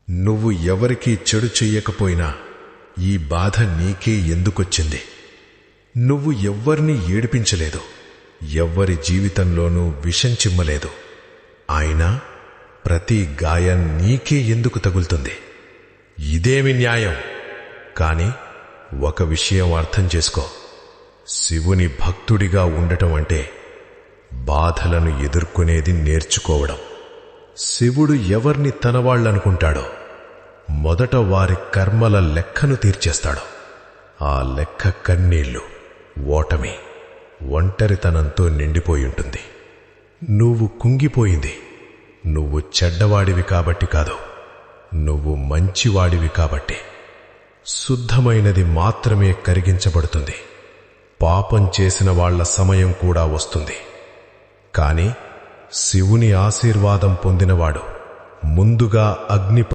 నువ్వు ఎవరికీ చెడు చెయ్యకపోయినా ఈ బాధ నీకే ఎందుకొచ్చింది? నువ్వు ఎవ్వర్నీ ఏడిపించలేదు, ఎవ్వరి జీవితంలోనూ విషం చిమ్మలేదు. అయినా ప్రతి గాయం నీకే ఎందుకు తగులుతుంది? ఇదేమి న్యాయం? కాని ఒక విషయం అర్థం చేసుకో. శివుని భక్తుడిగా ఉండటం అంటే బాధలను ఎదుర్కొనేది నేర్చుకోవడం. శివుడు ఎవర్ని తనవాళ్లనుకుంటాడో మొదట వారి కర్మల లెక్కను తీర్చేస్తాడు. ఆ లెక్క కన్నీళ్లు, ఓటమి, ఒంటరితనంతో నిండిపోయుంటుంది. నువ్వు కుంగిపోయింది నువ్వు చెడ్డవాడివి కాబట్టి కాదు, నువ్వు మంచివాడివి కాబట్టి. శుద్ధమైనది మాత్రమే కరిగించబడుతుంది. పాపం చేసిన వాళ్ల సమయం కూడా వస్తుంది. కాని శివుని ఆశీర్వాదం పొందినవాడు ముందుగా అగ్ని